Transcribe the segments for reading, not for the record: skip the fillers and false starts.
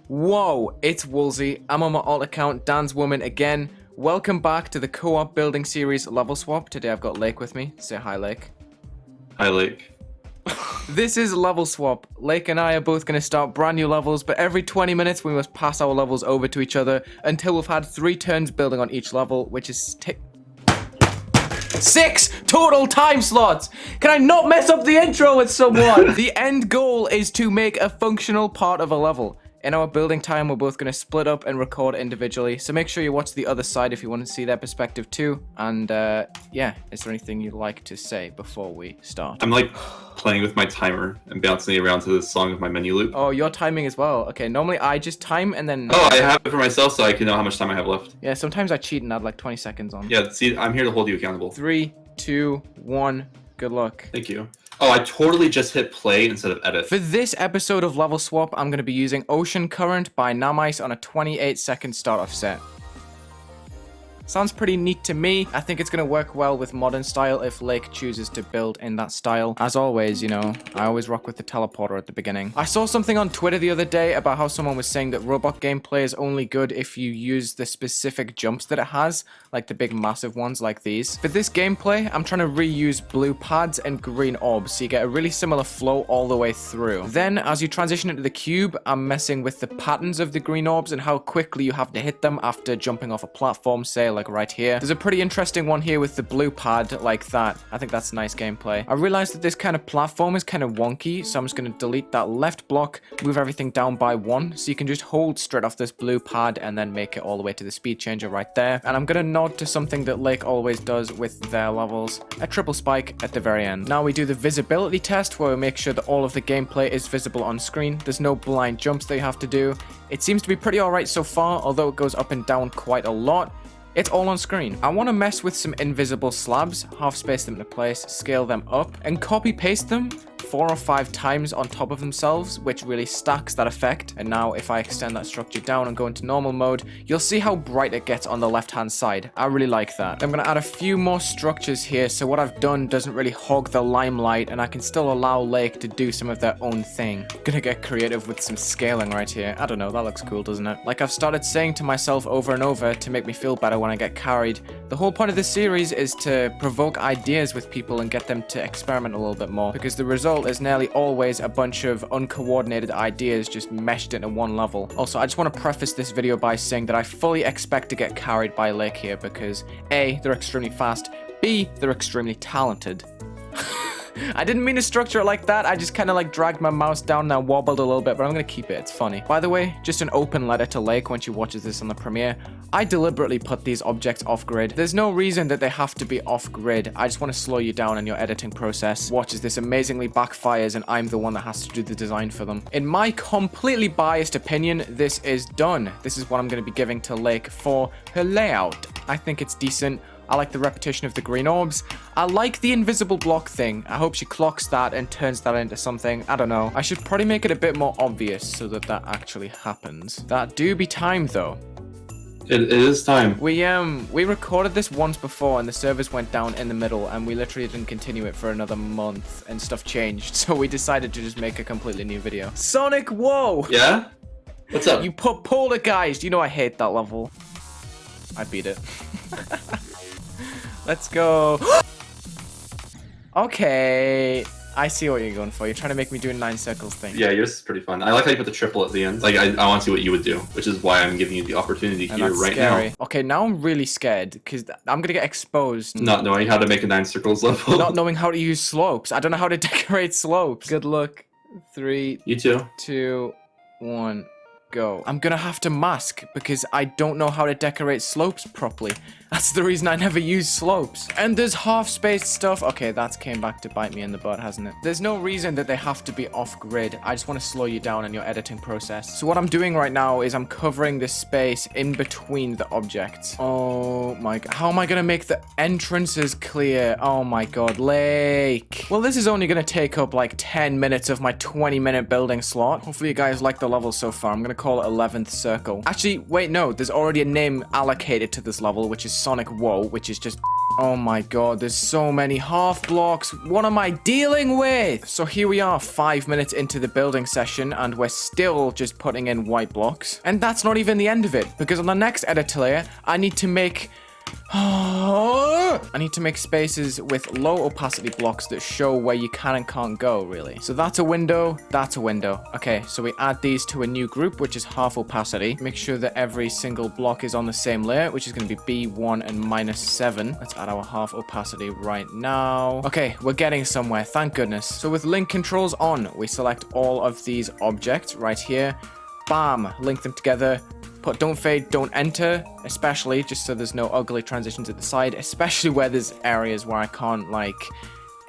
Whoa, it's Wulzy. I'm on my alt account, DanZwomeN again. Welcome back to the co-op building series Level Swap. Today I've got Lake with me. Say hi, Lake. Hi, Lake. This is Level Swap. Lake and I are both going to start brand new levels, but every 20 minutes we must pass our levels over to each other until we've had 3 turns building on each level, which is 6 total time slots! Can I not mess up the intro with someone? The end goal is to make a functional part of a level. In our building time, we're both going to split up and record individually, so make sure you watch the other side if you want to see their perspective too. And yeah, is there anything you'd like to say before we start? I'm like playing with my timer and bouncing it around to the song of my menu loop. Oh, you're timing as well. Okay, normally I just time and then... Oh, I have it for myself so I can know how much time I have left. Yeah, sometimes I cheat and add like 20 seconds on. Yeah, see, I'm here to hold you accountable. 3, 2, 1, good luck. Thank you. Oh, I totally just hit play instead of edit. For this episode of Level Swap, I'm going to be using Ocean Current by Namice on a 28-second start-off set. Sounds pretty neat to me. I think it's going to work well with modern style if Lake chooses to build in that style. As always, you know, I always rock with the teleporter at the beginning. I saw something on Twitter the other day about how someone was saying that robot gameplay is only good if you use the specific jumps that it has, like the big massive ones like these. For this gameplay, I'm trying to reuse blue pads and green orbs, so you get a really similar flow all the way through. Then, as you transition into the cube, I'm messing with the patterns of the green orbs and how quickly you have to hit them after jumping off a platform, say like right here. There's a pretty interesting one here with the blue pad like that. I think that's nice gameplay. I realized that this kind of platform is kind of wonky, so I'm just going to delete that left block, move everything down by 1, so you can just hold straight off this blue pad and then make it all the way to the speed changer right there. And I'm going to nod to something that Lake always does with their levels, a triple spike at the very end. Now we do the visibility test where we make sure that all of the gameplay is visible on screen. There's no blind jumps that you have to do. It seems to be pretty alright so far, although it goes up and down quite a lot. It's all on screen. I want to mess with some invisible slabs, half space them into place, scale them up, and copy paste them 4 or 5 times on top of themselves, which really stacks that effect. And now if I extend that structure down and go into normal mode, you'll see how bright it gets on the left hand side. I really like that. I'm going to add a few more structures here, so what I've done doesn't really hog the limelight, and I can still allow Lake to do some of their own thing. Gonna get creative with some scaling right here. I don't know, that looks cool, doesn't it? Like I've started saying to myself over and over to make me feel better when I get carried. The whole point of this series is to provoke ideas with people and get them to experiment a little bit more, because the result is nearly always a bunch of uncoordinated ideas just meshed into one level. Also, I just want to preface this video by saying that I fully expect to get carried by Lake here because A, they're extremely fast, B, they're extremely talented. I didn't mean to structure it like that, I just kind of like dragged my mouse down and I wobbled a little bit, but I'm gonna keep it, it's funny. By the way, just an open letter to Lake when she watches this on the premiere, I deliberately put these objects off-grid. There's no reason that they have to be off-grid, I just want to slow you down in your editing process. Watch as this amazingly backfires and I'm the one that has to do the design for them. In my completely biased opinion, this is done. This is what I'm gonna be giving to Lake for her layout. I think it's decent. I like the repetition of the green orbs. I like the invisible block thing. I hope she clocks that and turns that into something. I don't know. I should probably make it a bit more obvious so that that actually happens. That do be time though. It is time. We recorded this once before and the servers went down in the middle and we literally didn't continue it for another month and stuff changed. So we decided to just make a completely new video. Sonic, whoa! Yeah? What's up? You put poltergeist. You know I hate that level. I beat it. Let's go. Okay. I see what you're going for. You're trying to make me do a 9 circles thing. Yeah, yours is pretty fun. I like how you put the triple at the end. Like, I want to see what you would do, which is why I'm giving you the opportunity And here that's right scary. now. Okay, now I'm really scared because I'm going to get exposed. Not knowing how to make a 9 circles level. Not knowing how to use slopes. I don't know how to decorate slopes. Good luck. 3, You too. 2, 1, go. I'm going to have to mask because I don't know how to decorate slopes properly. That's the reason I never use slopes. And there's half-spaced stuff. Okay, that's came back to bite me in the butt, hasn't it? There's no reason that they have to be off-grid. I just want to slow you down in your editing process. So what I'm doing right now is I'm covering this space in between the objects. Oh my god. How am I going to make the entrances clear? Oh my god, Lake. Well, this is only going to take up like 10 minutes of my 20-minute building slot. Hopefully you guys like the level so far. I'm going to call it 11th Circle. Actually, wait, no. There's already a name allocated to this level, which is Sonic Whoa, which is just Oh my god, there's so many half blocks. What am I dealing with? So here we are, 5 minutes into the building session, and we're still just putting in white blocks. And that's not even the end of it, because on the next editor layer, I need to make spaces with low opacity blocks that show where you can and can't go, really. So that's a window, that's a window. Okay, so we add these to a new group, which is half opacity. Make sure that every single block is on the same layer, which is going to be B1 and -7. Let's add our half opacity right now. Okay, we're getting somewhere, thank goodness. So with link controls on, we select all of these objects right here. Bam, link them together. Put don't fade, don't enter, especially just so there's no ugly transitions at the side, especially where there's areas where I can't like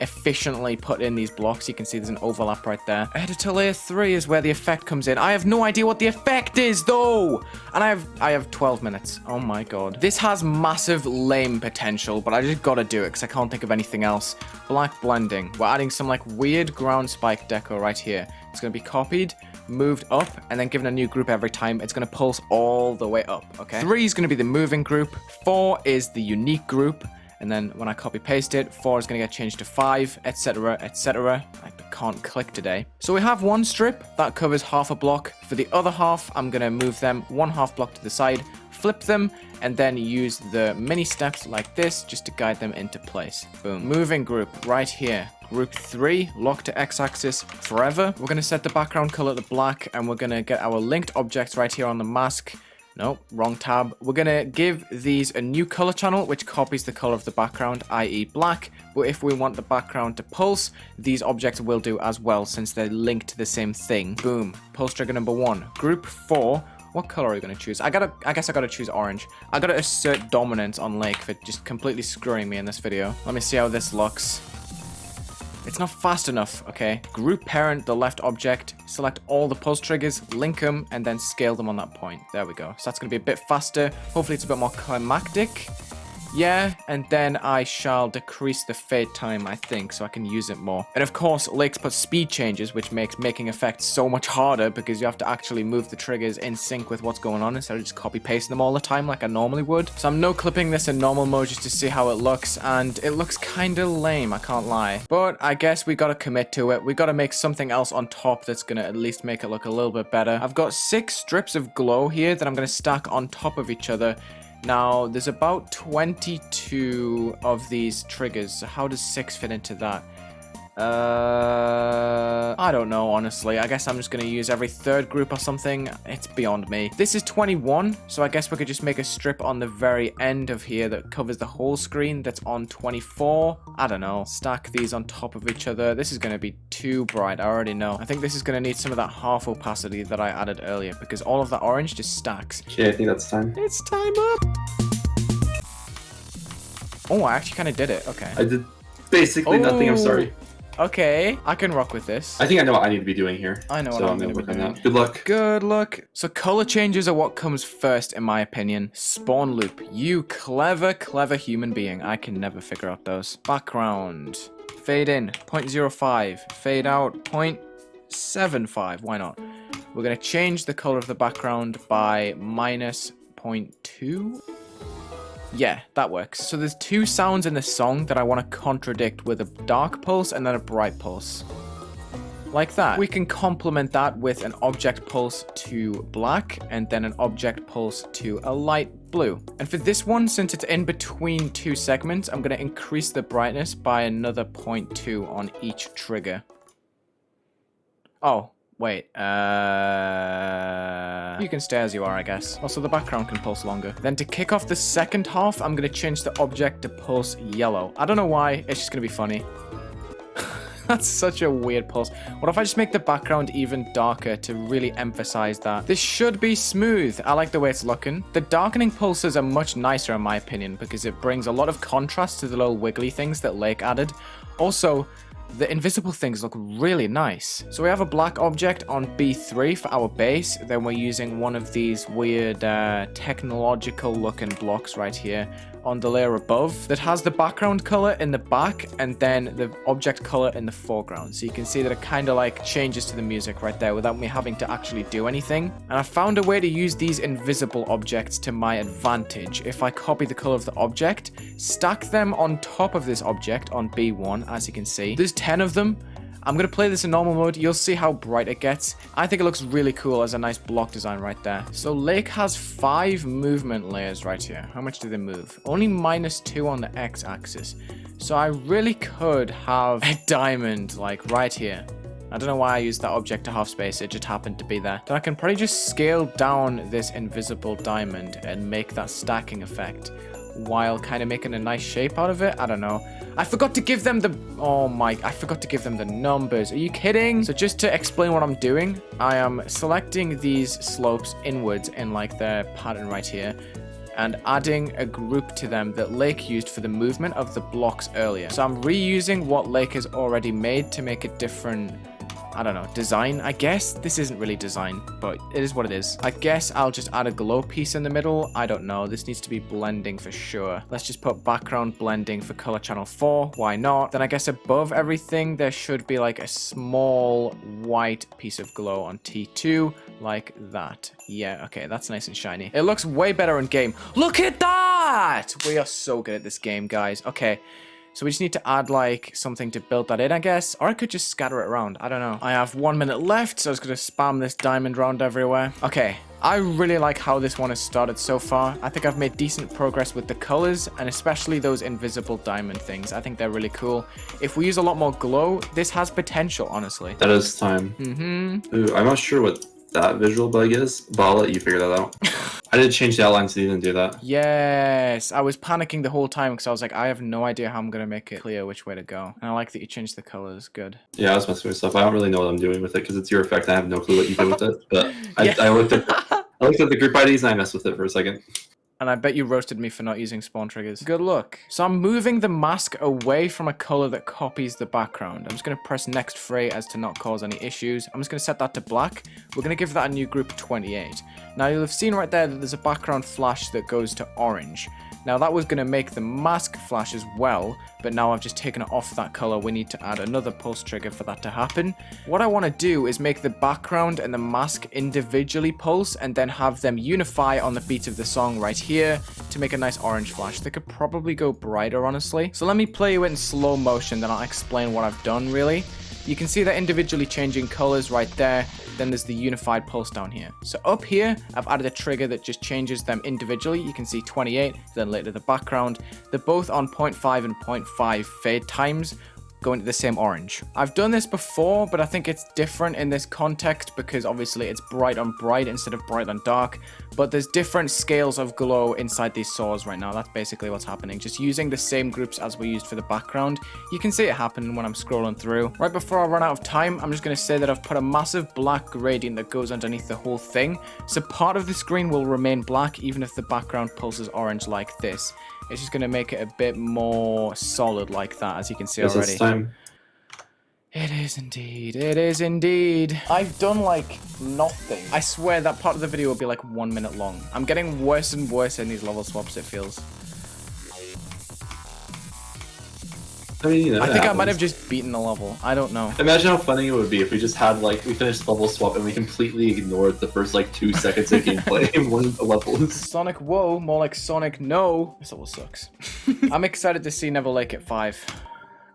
efficiently put in these blocks. You can see there's an overlap right there. Editor layer 3 is where the effect comes in. I have no idea what the effect is though, and I have 12 minutes. Oh my god, this has massive lame potential, but I just gotta do it because I can't think of anything else. Black blending, we're adding some like weird ground spike deco right here. It's gonna be copied, moved up, and then given a new group every time. It's going to pulse all the way up, okay? 3 is going to be the moving group, 4 is the unique group, and then when I copy paste it, 4 is going to get changed to 5, etc, etc. I can't click today. So we have one strip that covers half a block. For the other half, I'm going to move them 1/2 block to the side, flip them, and then use the mini steps like this just to guide them into place. Boom. Moving group right here. Group 3, lock to x-axis forever. We're going to set the background color to black, and we're going to get our linked objects right here on the mask. Nope, wrong tab. We're going to give these a new color channel, which copies the color of the background, i.e. black. But if we want the background to pulse, these objects will do as well, since they're linked to the same thing. Boom. Pulse trigger number 1. Group 4. What color are we going to choose? I guess I gotta choose orange. I gotta assert dominance on Lake for just completely screwing me in this video. Let me see how this looks. It's not fast enough, okay? Group parent, the left object, select all the pulse triggers, link them, and then scale them on that point. There we go. So that's going to be a bit faster. Hopefully it's a bit more climactic. Yeah, and then I shall decrease the fade time, I think, so I can use it more. And of course, Lake's put speed changes, which makes making effects so much harder because you have to actually move the triggers in sync with what's going on instead of just copy-pasting them all the time like I normally would. So I'm no-clipping this in normal mode just to see how it looks, and it looks kind of lame, I can't lie. But I guess we gotta commit to it. We gotta make something else on top that's gonna at least make it look a little bit better. I've got 6 strips of glow here that I'm gonna stack on top of each other. Now, there's about 22 of these triggers, so how does 6 fit into that? I don't know, honestly. I guess I'm just going to use every 3rd group or something. It's beyond me. This is 21, so I guess we could just make a strip on the very end of here that covers the whole screen that's on 24. I don't know. Stack these on top of each other. This is going to be too bright, I already know. I think this is going to need some of that half opacity that I added earlier, because all of that orange just stacks. Okay, I think that's time. It's time up! Oh, I actually kind of did it. Okay. I did basically nothing, I'm sorry. Okay, I can rock with this. I think I know what I need to be doing here. I know what so I'm going gonna to be work on doing. that. Good luck. Good luck. So color changes are what comes first, in my opinion. Spawn loop. You clever, clever human being. I can never figure out those. Background. Fade in, 0.05. Fade out, 0.75. Why not? We're going to change the color of the background by -0.2. Yeah, that works. So there's 2 sounds in the song that I want to contradict with a dark pulse and then a bright pulse. Like that. We can complement that with an object pulse to black and then an object pulse to a light blue. And for this one, since it's in between 2 segments, I'm going to increase the brightness by another 0.2 on each trigger. Oh. Wait, you can stay as you are, I guess. Also, the background can pulse longer. Then to kick off the second half, I'm gonna change the object to pulse yellow. I don't know why, it's just gonna be funny. That's such a weird pulse. What if I just make the background even darker to really emphasize that? This should be smooth. I like the way it's looking. The darkening pulses are much nicer in my opinion because it brings a lot of contrast to the little wiggly things that Lake added. Also, the invisible things look really nice. So we have a black object on B3 for our base. Then we're using one of these weird technological looking blocks right here. on the layer above that has the background color in the back and then the object color in the foreground. So you can see that it kind of like changes to the music right there without me having to actually do anything. And I found a way to use these invisible objects to my advantage. If I copy the color of the object, stack them on top of this object on B1, as you can see. There's 10 of them. I'm going to play this in normal mode. You'll see how bright it gets. I think it looks really cool as a nice block design right there. So Lake has 5 movement layers right here. How much do they move? Only -2 on the x-axis. So I really could have a diamond like right here. I don't know why I used that object to half space. It just happened to be there. Then I can probably just scale down this invisible diamond and make that stacking effect, while kind of making a nice shape out of it. I don't know. I forgot to give them the... Oh my... I forgot to give them the numbers. Are you kidding? So just to explain what I'm doing, I am selecting these slopes inwards in like the pattern right here and adding a group to them that Lake used for the movement of the blocks earlier. So I'm reusing what Lake has already made to make a different... I don't know, design, I guess. This isn't really design, but it is what it is. I guess I'll just add a glow piece in the middle. I don't know. This needs to be blending for sure. Let's just put background blending for color channel 4. Why not? Then I guess above everything, there should be like a small white piece of glow on T2, like that. Yeah, okay, that's nice and shiny. It looks way better in game. Look at that! We are so good at this game, guys. Okay. So we just need to add like something to build that in, I guess. Or I could just scatter it around. I don't know. I have 1 minute left, so I was going to spam this diamond round everywhere. Okay. I really like how this one has started so far. I think I've made decent progress with the colors, and especially those invisible diamond things. I think they're really cool. If we use a lot more glow, this has potential, honestly. That is time. Ooh, I'm not sure what that visual bug is, but I'll let you figure that out. I did change the outline so you didn't do that. Yes, I was panicking the whole time because I was like, I have no idea how I'm going to make it clear which way to go. And I like that you changed the colors. Good. Yeah, I was messing with stuff. I don't really know what I'm doing with it because it's your effect. I have no clue what you did with it. But I looked at the group IDs and I messed with it for a second. And I bet you roasted me for not using spawn triggers. Good luck. So I'm moving the mask away from a color that copies the background. I'm just going to press next fray as to not cause any issues. I'm just going to set that to black. We're going to give that a new group 28. Now you'll have seen right there that there's a background flash that goes to orange. Now that was going to make the mask flash as well, but now I've just taken it off that color. We need to add another pulse trigger for that to happen. What I want to do is make the background and the mask individually pulse and then have them unify on the beat of the song right here to make a nice orange flash. They could probably go brighter, honestly. So let me play you it in slow motion, then I'll explain what I've done really. You can see they're individually changing colors right there. Then there's the unified pulse down here. So up here, I've added a trigger that just changes them individually. You can see 28, then later the background. They're both on 0.5 and 0.5 fade times, going to the same orange. I've done this before, but I think it's different in this context because obviously it's bright on bright instead of bright on dark. But there's different scales of glow inside these saws right now. That's basically what's happening. Just using the same groups as we used for the background. You can see it happening when I'm scrolling through. Right before I run out of time, I'm just going to say that I've put a massive black gradient that goes underneath the whole thing. So part of the screen will remain black even if the background pulses orange like this. It's just going to make it a bit more solid like that, as you can see already. It's time. It is indeed. It is indeed. I've done like nothing. I swear that part of the video will be like 1 minute long. I'm getting worse and worse in these level swaps, it feels. I mean, you know, I think I might have just beaten the level. I don't know. Imagine how funny it would be if we just had, like, we finished level swap and we completely ignored the first, like, 2 seconds of gameplay in one of the levels. Sonic whoa, more like Sonic no. This level sucks. I'm excited to see Never Lake at 5.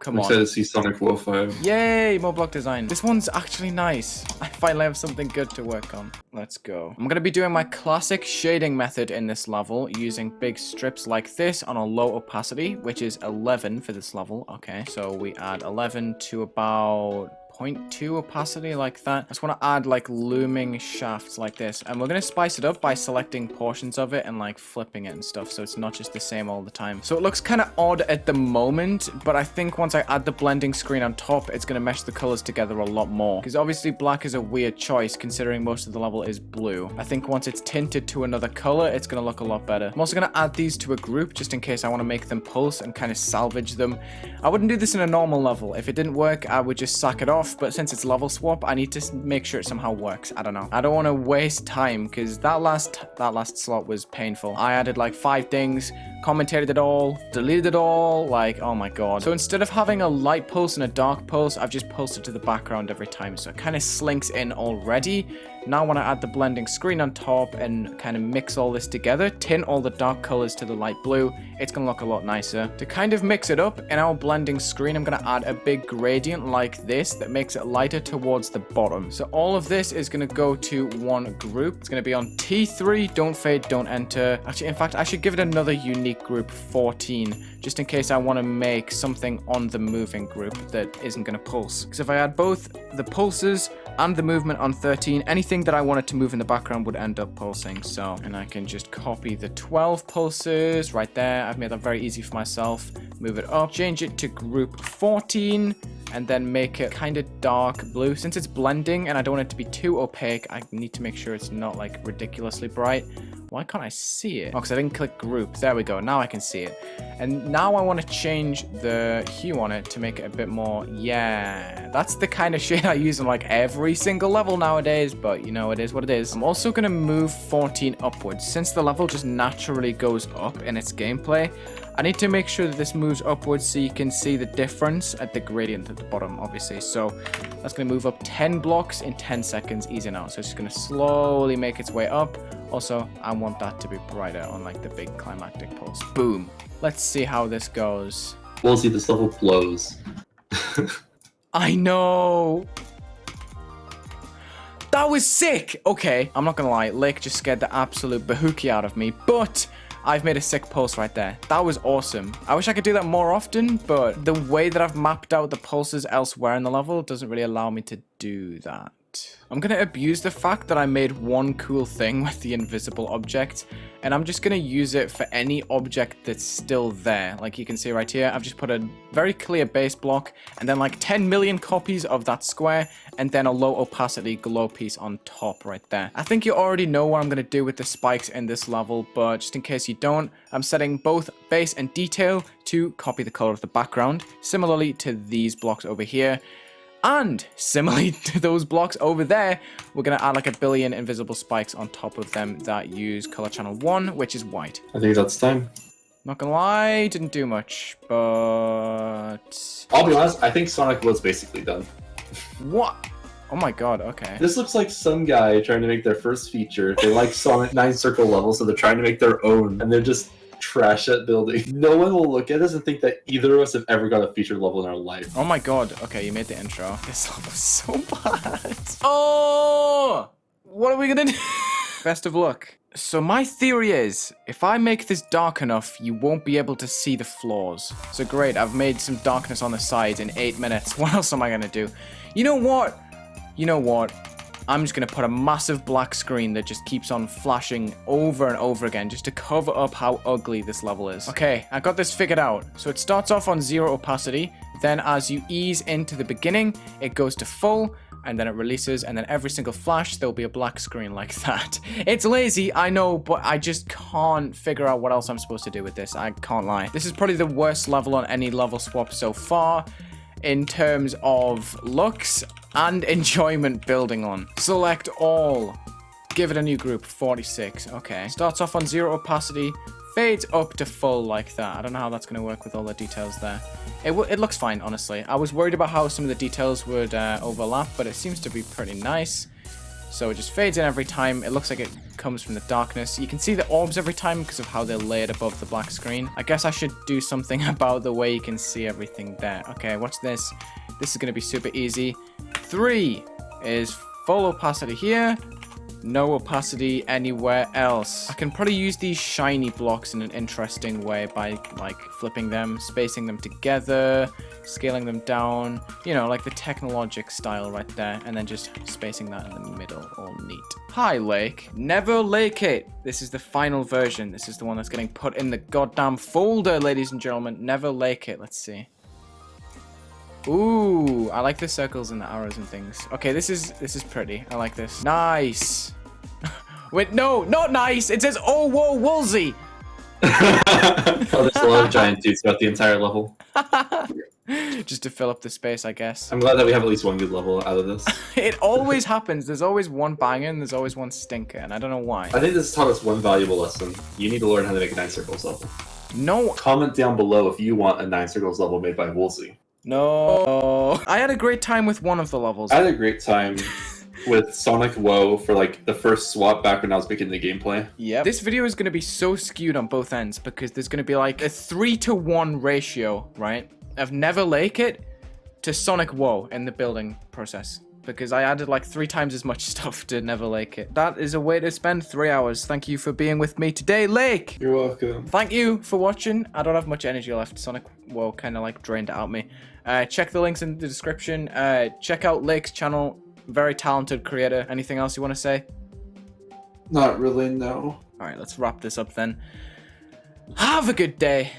Come on. I'm excited to see Sonic Woe 5. Yay, more block design. This one's actually nice. I finally have something good to work on. Let's go. I'm going to be doing my classic shading method in this level using big strips like this on a low opacity, which is 11 for this level. Okay, so we add 11 to about 0.2 opacity like that. I just want to add like looming shafts like this, and we're going to spice it up by selecting portions of it and like flipping it and stuff, so it's not just the same all the time. So it looks kind of odd at the moment, but I think once I add the blending screen on top, it's going to mesh the colors together a lot more, because obviously black is a weird choice considering most of the level is blue. I think once it's tinted to another color, it's going to look a lot better. I'm also going to add these to a group just in case I want to make them pulse and kind of salvage them. I wouldn't do this in a normal level. If it didn't work, I would just sack it off off, but since it's level swap, I need to make sure it somehow works. I don't know. I don't want to waste time because that last slot was painful. I added like 5 things, commentated it all, deleted it all, like, oh my god. So instead of having a light pulse and a dark pulse, I've just pulsed it to the background every time, so it kind of slinks in already. Now when I add the blending screen on top and kind of mix all this together, tint all the dark colors to the light blue, it's going to look a lot nicer. To kind of mix it up, in our blending screen, I'm going to add a big gradient like this that makes it lighter towards the bottom. So all of this is going to go to one group. It's going to be on T3, don't fade, don't enter. Actually, in fact, I should give it another unique group, 14, just in case I want to make something on the moving group that isn't going to pulse. Because if I add both the pulses and the movement on 13, anything that I wanted to move in the background would end up pulsing. So, and I can just copy the 12 pulses right there. I've made that very easy for myself. Move it up, change it to group 14, and then make it kind of dark blue. Since it's blending and I don't want it to be too opaque, I need to make sure it's not like ridiculously bright. Why can't I see it? Oh, because I didn't click group. There we go. Now I can see it. And now I want to change the hue on it to make it a bit more, yeah. That's the kind of shade I use on like every single level nowadays, but you know, it is what it is. I'm also going to move 14 upwards. Since the level just naturally goes up in its gameplay, I need to make sure that this moves upwards so you can see the difference at the gradient at the bottom, obviously. So that's going to move up 10 blocks in 10 seconds, easy now. So it's just going to slowly make its way up. Also, I want that to be brighter on like the big climactic pulse. Boom. Let's see how this goes. We'll see, this level blows. I know. That was sick. Okay, I'm not going to lie. Lake just scared the absolute bahookie out of me, but I've made a sick pulse right there. That was awesome. I wish I could do that more often, but the way that I've mapped out the pulses elsewhere in the level doesn't really allow me to do that. I'm going to abuse the fact that I made one cool thing with the invisible object, and I'm just going to use it for any object that's still there. Like you can see right here, I've just put a very clear base block, and then like 10 million copies of that square, and then a low opacity glow piece on top right there. I think you already know what I'm going to do with the spikes in this level, but just in case you don't, I'm setting both base and detail to copy the color of the background, similarly to these blocks over here. And similarly to those blocks over there, we're going to add like a billion invisible spikes on top of them that use color channel 1, which is white. I think that's time. Not gonna lie, didn't do much, but... I'll be honest, I think Sonic was basically done. What? Oh my god, okay. This looks like some guy trying to make their first feature. They like Sonic 9 circle levels, so they're trying to make their own, and they're just trash at building. No one will look at us and think that either of us have ever got a featured level in our life. Oh my god, okay, you made the intro. This level is so bad. Oh! What are we gonna do? Best of luck. So my theory is, if I make this dark enough, you won't be able to see the flaws. So great, I've made some darkness on the sides in 8 minutes. What else am I gonna do? You know what? You know what? I'm just going to put a massive black screen that just keeps on flashing over and over again just to cover up how ugly this level is. Okay, I got this figured out. So it starts off on 0 opacity, then as you ease into the beginning, it goes to full, and then it releases, and then every single flash, there'll be a black screen like that. It's lazy, I know, but I just can't figure out what else I'm supposed to do with this. I can't lie. This is probably the worst level on any level swap so far in terms of looks and enjoyment building on. Select all. Give it a new group, 46. Okay. Starts off on 0 opacity, fades up to full like that. I don't know how that's going to work with all the details there. It looks fine, honestly. I was worried about how some of the details would overlap, but it seems to be pretty nice. So it just fades in every time. It looks like it comes from the darkness. You can see the orbs every time because of how they're layered above the black screen. I guess I should do something about the way you can see everything there. Okay, what's this? This is going to be super easy. 3 is full opacity here. No opacity anywhere else. I can probably use these shiny blocks in an interesting way by like flipping them, spacing them together, scaling them down, you know, like the Technologic style right there, and then just spacing that in the middle, all neat. Hi, Lake. Never Lake it. This is the final version. This is the one that's getting put in the goddamn folder, ladies and gentlemen. Never Lake it. Let's see. Ooh, I like the circles and the arrows and things. Okay, this is pretty. I like this. Nice. Wait, no, not nice. It says, oh, whoa, Wulzy. Oh, there's a lot of giant dudes throughout the entire level. Just to fill up the space, I guess. I'm glad that we have at least one good level out of this. It always happens. There's always one banger and there's always one stinker, and I don't know why. I think this taught us one valuable lesson. You need to learn how to make a 9 circles level. No. Comment down below if you want a 9 circles level made by Wulzy. No. I had a great time with one of the levels. I had a great time with Sonic Woe for like the first swap back when I was making the gameplay. Yeah. This video is going to be so skewed on both ends because there's going to be like a 3-to-1 ratio, right? Of Never Lake It to Sonic Woe in the building process. Because I added like 3 times as much stuff to Never Lake It. That is a way to spend 3 hours. Thank you for being with me today, Lake. You're welcome. Thank you for watching. I don't have much energy left. Sonic Woe kind of like drained it out of me. Check the links in the description. Check out Lake's channel. Very talented creator. Anything else you want to say? Not really, no. Alright, let's wrap this up then. Have a good day.